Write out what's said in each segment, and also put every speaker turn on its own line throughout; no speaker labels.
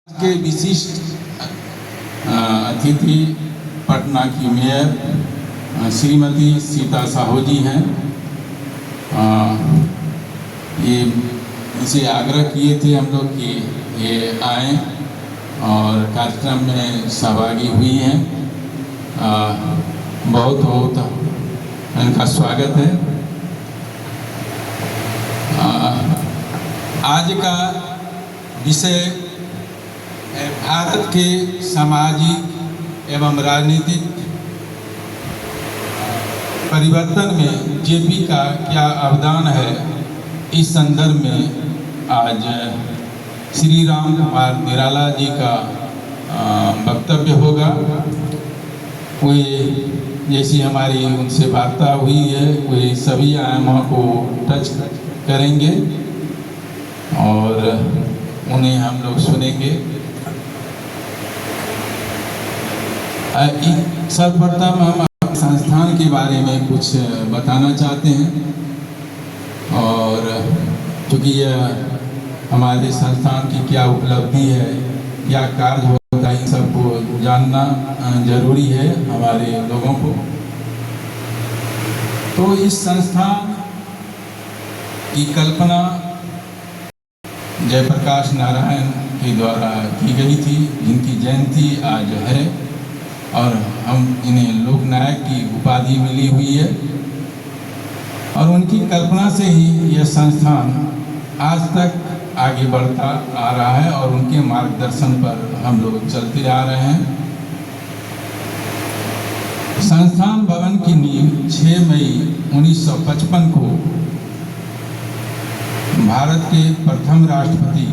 के विशिष्ट अतिथि पटना की मेयर श्रीमती सीता साहू जी हैं। ये इसे आग्रह किए थे हम लोग कि ये आएँ और कार्यक्रम में सहभागी हुई हैं। बहुत बहुत इनका स्वागत है। आज का विषय भारत के सामाजिक एवं राजनीतिक परिवर्तन में जेपी का क्या अवदान है। इस संदर्भ में आज श्री राम कुमार निराला जी का वक्तव्य होगा। वे जैसी हमारी उनसे वार्ता हुई है वे सभी आयामों को टच करेंगे और उन्हें हम लोग सुनेंगे। सर्वप्रथम हम संस्थान के बारे में कुछ बताना चाहते हैं और क्योंकि यह हमारे संस्थान की क्या उपलब्धि है, क्या कार्य होता है, इन सबको जानना जरूरी है हमारे लोगों को। तो इस संस्थान की कल्पना जयप्रकाश नारायण के द्वारा की गई थी, जिनकी जयंती आज है और हम इन्हें लोकनायक की उपाधि मिली हुई है। और उनकी कल्पना से ही यह संस्थान आज तक आगे बढ़ता आ रहा है और उनके मार्गदर्शन पर हम लोग चलते आ रहे हैं। संस्थान भवन की नींव 6 मई 1955 को भारत के प्रथम राष्ट्रपति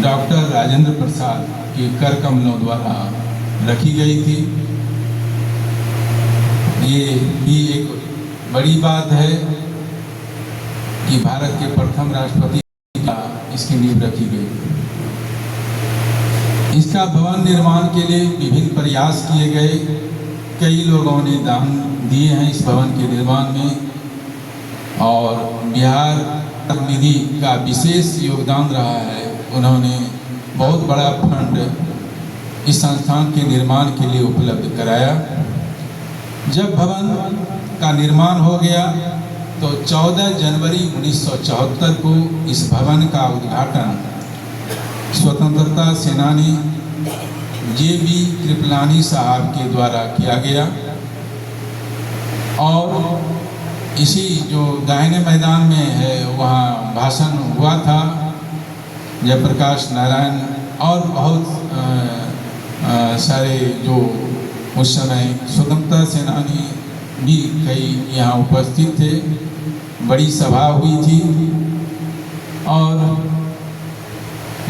डॉक्टर राजेंद्र प्रसाद के कर कमलों द्वारा रखी गई थी। ये भी एक बड़ी बात है कि भारत के प्रथम राष्ट्रपति का इसकी नींव रखी गई। इसका भवन निर्माण के लिए विभिन्न प्रयास किए गए। कई लोगों ने दान दिए हैं इस भवन के निर्माण में और बिहार निधि का विशेष योगदान रहा है। उन्होंने बहुत बड़ा फंड इस संस्थान के निर्माण के लिए उपलब्ध कराया। जब भवन का निर्माण हो गया तो 14 जनवरी 1974 को इस भवन का उद्घाटन स्वतंत्रता सेनानी जे.बी. कृपलानी साहब के द्वारा किया गया और इसी जो दाहिने मैदान में है वहाँ भाषण हुआ था। जयप्रकाश नारायण और बहुत सारे जो उस समय स्वतंत्रता सेनानी भी कई यहाँ उपस्थित थे। बड़ी सभा हुई थी और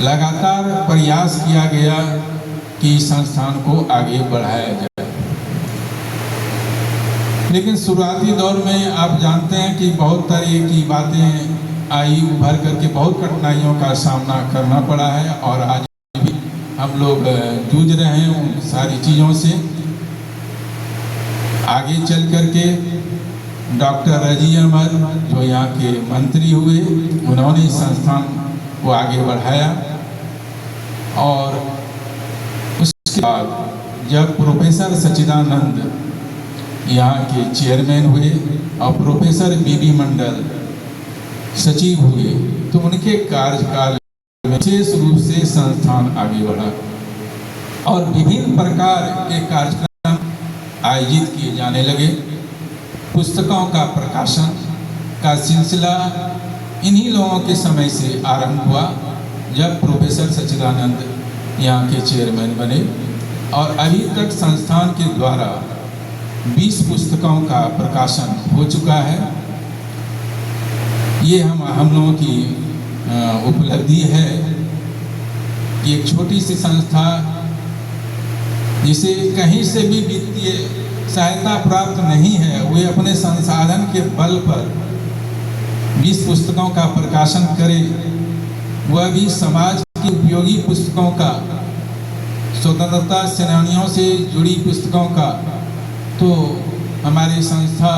लगातार प्रयास किया गया कि संस्थान को आगे बढ़ाया जाए। लेकिन शुरुआती दौर में आप जानते हैं कि बहुत तरह की बातें आई उभर करके बहुत कठिनाइयों का सामना करना पड़ा है और आज भी हम लोग जूझ रहे हैं उन सारी चीज़ों से। आगे चल करके डॉक्टर रजी अहमद जो यहाँ के मंत्री हुए, उन्होंने इस संस्थान को आगे बढ़ाया और उसके बाद जब प्रोफेसर सच्चिदानंद यहाँ के चेयरमैन हुए और प्रोफेसर बी.बी. मंडल सचिव हुए तो उनके कार्यकाल में विशेष रूप से संस्थान आगे बढ़ा और विभिन्न प्रकार के कार्यक्रम आयोजित किए जाने लगे। पुस्तकों का प्रकाशन का सिलसिला इन्हीं लोगों के समय से आरंभ हुआ जब प्रोफेसर सच्चिदानंद यहाँ के चेयरमैन बने और अभी तक संस्थान के द्वारा 20 पुस्तकों का प्रकाशन हो चुका है। ये हम लोगों की उपलब्धि है कि एक छोटी सी संस्था जिसे कहीं से भी वित्तीय सहायता प्राप्त नहीं है, वे अपने संसाधन के बल पर 20 पुस्तकों का प्रकाशन करे, वह भी समाज की उपयोगी पुस्तकों का, स्वतंत्रता सेनानियों से जुड़ी पुस्तकों का। तो हमारी संस्था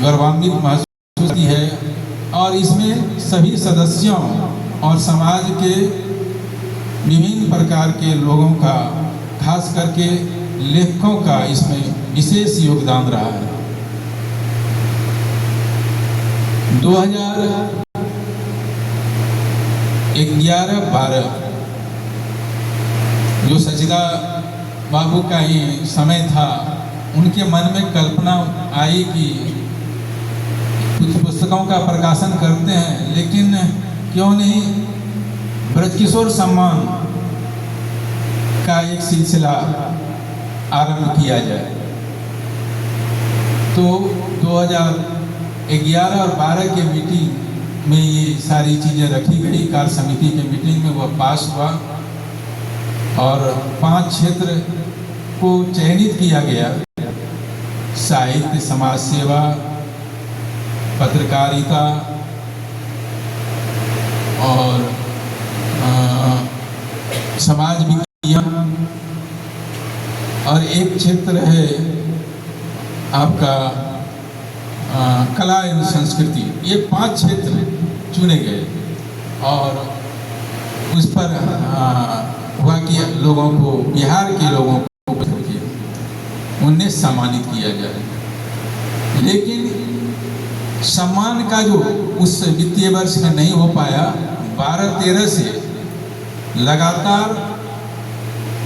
गर्वान्वित महसूस होती है और इसमें सभी सदस्यों और समाज के विभिन्न प्रकार के लोगों का, खास करके लेखकों का इसमें विशेष योगदान रहा है। 2011-12 जो सचिदा बाबू का ये समय था, उनके मन में कल्पना आई कि कुछ पुस्तकों का प्रकाशन करते हैं, लेकिन क्यों नहीं ब्रजकिशोर सम्मान का एक सिलसिला आरंभ किया जाए। तो 2011 और 12 के मीटिंग में ये सारी चीज़ें रखी गई। कार्य समिति के मीटिंग में वह पास हुआ और 5 क्षेत्र को चयनित किया गया: साहित्य, समाज सेवा, पत्रकारिता और समाज विज्ञान, और एक क्षेत्र है आपका कला एवं संस्कृति। ये 5 क्षेत्र चुने गए और उस पर हुआ कि लोगों को, बिहार के लोगों को उन्हें सम्मानित किया जाए। लेकिन सम्मान का जो उस वित्तीय वर्ष में नहीं हो पाया, 12-13 से लगातार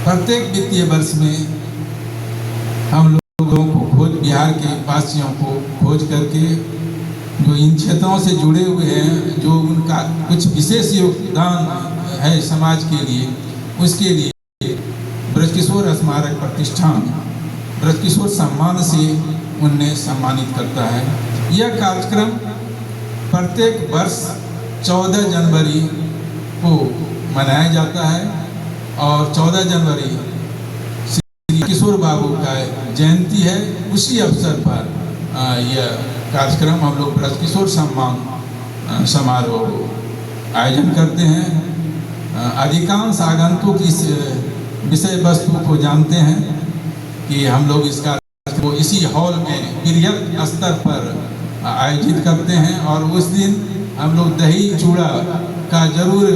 प्रत्येक वित्तीय वर्ष में हम लोगों को बिहार के वासियों को खोज करके, जो इन क्षेत्रों से जुड़े हुए हैं, जो उनका कुछ विशेष योगदान है समाज के लिए, उसके लिए ब्रजकिशोर स्मारक प्रतिष्ठान ब्रजकिशोर सम्मान से उन्हें सम्मानित करता है। यह कार्यक्रम प्रत्येक वर्ष 14 जनवरी को मनाया जाता है और 14 जनवरी श्री किशोर बाबू का जयंती है। उसी अवसर पर यह कार्यक्रम हम लोग ब्रजकिशोर सम्मान समारोह आयोजन करते हैं। अधिकांश आगंतुक इस विषय वस्तु को जानते हैं कि हम लोग इस कार्यक्रम को इसी हॉल में बृहद स्तर पर आयोजित करते हैं और उस दिन हम लोग दही चूड़ा का जरूर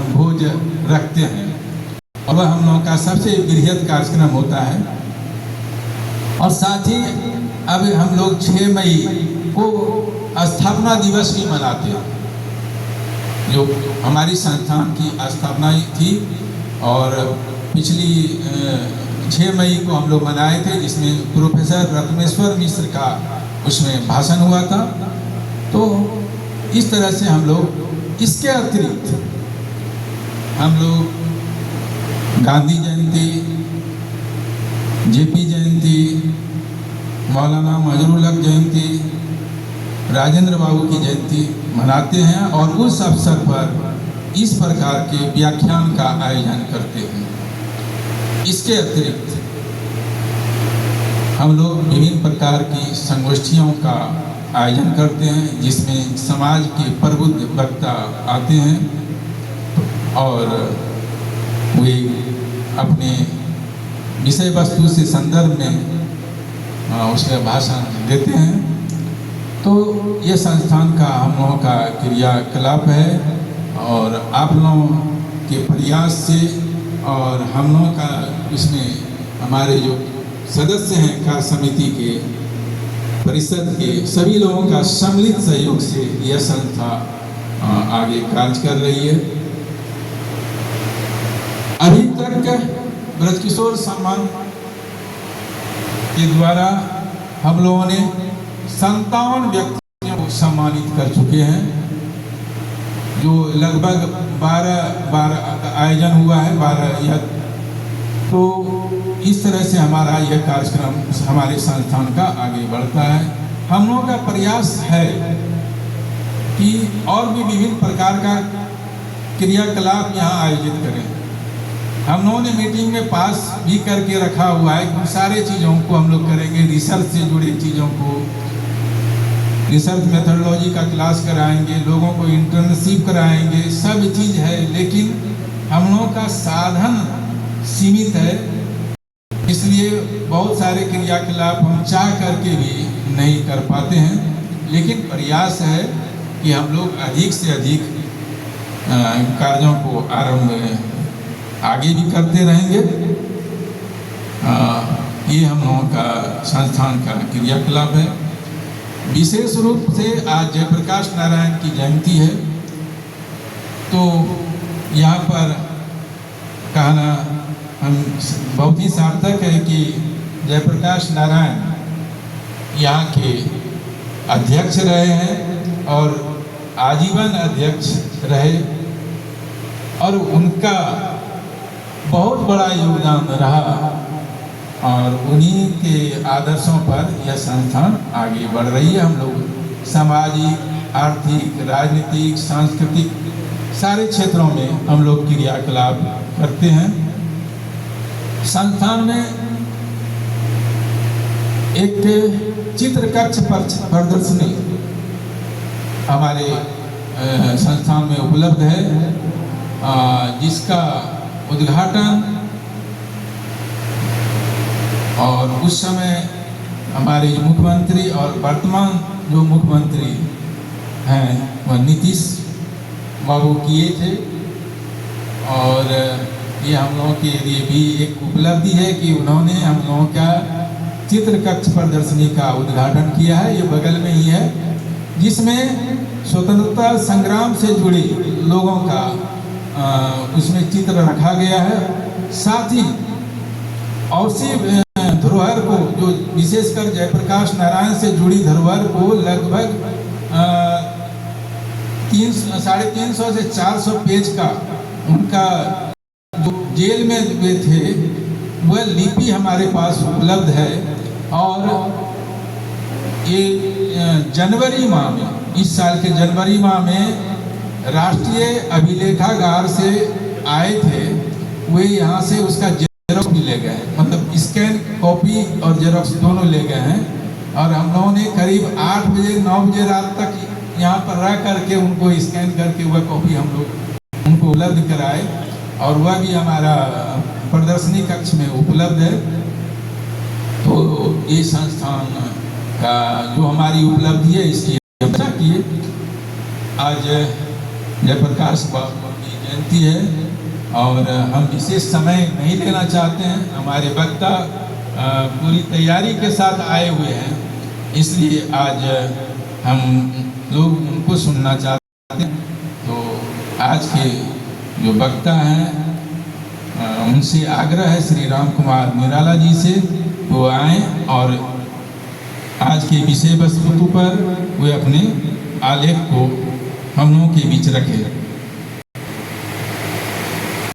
भोज रखते हैं और वह हम लोगों का सबसे बृहद कार्यक्रम होता है। और साथ ही अब हम लोग 6 मई को स्थापना दिवस भी मनाते हैं, जो हमारी संस्थान की स्थापना थी और पिछली 6 मई को हम लोग मनाए थे, जिसमें प्रोफेसर रत्नेश्वर मिश्र का उसमें भाषण हुआ था। तो इस तरह से हम लोग, इसके अतिरिक्त हम लोग गांधी जयंती, जेपी जयंती, मौलाना मजरूल हक जयंती, राजेंद्र बाबू की जयंती मनाते हैं और उस अवसर पर इस प्रकार के व्याख्यान का आयोजन करते हैं। इसके अतिरिक्त हम लोग विभिन्न प्रकार की संगोष्ठियों का आयोजन करते हैं, जिसमें समाज के प्रबुद्ध वक्ता आते हैं और वे अपने विषय वस्तु से संदर्भ में उसका भाषण देते हैं। तो ये संस्थान का हम लोगों का क्रियाकलाप है और आप लोगों के प्रयास से और हम लोगों का इसमें हमारे जो सदस्य हैं कार्य समिति के, परिषद के सभी लोगों का सम्मिलित सहयोग से यह संस्था आगे कार्य कर रही है। अभी तक ब्रजकिशोर सम्मान के द्वारा हम लोगों ने 57 व्यक्तियों को सम्मानित कर चुके हैं, जो लगभग 12 आयोजन हुआ है, 12 या तो इस तरह से हमारा यह कार्यक्रम हमारे संस्थान का आगे बढ़ता है। हम लोगों का प्रयास है कि और भी विभिन्न प्रकार का क्रियाकलाप यहाँ आयोजित करें। हम लोगों ने मीटिंग में पास भी करके रखा हुआ है, सारे चीज़ों को हम लोग करेंगे। रिसर्च से जुड़ी चीज़ों को, रिसर्च मेथोडोलॉजी का क्लास कराएंगे, लोगों को इंटर्नशिप कराएंगे, सब चीज़ है। लेकिन हम लोगों का साधन सीमित है, इसलिए बहुत सारे क्रियाकलाप हम चाह करके भी नहीं कर पाते हैं। लेकिन प्रयास है कि हम लोग अधिक से अधिक कार्यों को आरंभ आगे भी करते रहेंगे। ये हम लोगों का संस्थान का क्रियाकलाप है। विशेष रूप से आज जयप्रकाश नारायण की जयंती है, तो यहाँ पर कहना हम बहुत ही सार्थक है कि जयप्रकाश नारायण यहाँ के अध्यक्ष रहे हैं और आजीवन अध्यक्ष रहे, और उनका बहुत बड़ा योगदान रहा और उन्हीं के आदर्शों पर यह संस्थान आगे बढ़ रही है। हम लोग सामाजिक, आर्थिक, राजनीतिक, सांस्कृतिक सारे क्षेत्रों में हम लोग क्रियाकलाप करते हैं। संस्थान में एक चित्र कक्ष प्रदर्शनी हमारे संस्थान में उपलब्ध है, जिसका उद्घाटन और उस समय हमारे मुख्यमंत्री और वर्तमान जो मुख्यमंत्री हैं वह नीतीश बाबू किए थे। और ये हम लोगों के लिए भी एक उपलब्धि है कि उन्होंने हम लोगों का चित्र कक्ष प्रदर्शनी का उद्घाटन किया है। ये बगल में ही है, जिसमें स्वतंत्रता संग्राम से जुड़े लोगों का उसमें चित्र रखा गया है। साथ ही औसी धरोहर को, जो विशेषकर जयप्रकाश नारायण से जुड़ी धरोहर को लगभग 350 से 400 पेज का उनका जो जेल में वे थे वह लिपि हमारे पास उपलब्ध है। और ये जनवरी माह में, इस साल के जनवरी माह में राष्ट्रीय अभिलेखागार से आए थे, वे यहाँ से उसका जेरोक्स भी ले गए, मतलब स्कैन कॉपी और जेरोक्स दोनों ले गए हैं। और हम लोगों ने करीब 8 बजे 9 बजे रात तक यहाँ पर रह करके उनको स्कैन करके वह कॉपी हम लोग उनको उपलब्ध कराए, और वह भी हमारा प्रदर्शनी कक्ष में उपलब्ध है। तो ये संस्थान का जो हमारी उपलब्धि है, इसकी चर्चा किए। आज जयप्रकाश बाबू की जयंती है और हम विशेष समय नहीं लेना चाहते हैं। हमारे वक्ता पूरी तैयारी के साथ आए हुए हैं, इसलिए आज हम लोग उनको सुनना चाहते हैं। तो आज के जो वक्ता हैं उनसे आग्रह है श्री राम कुमार निराला जी से, वो आए और आज के विषय वस्तु पर वे अपने आलेख को हम लोगों के बीच रखें।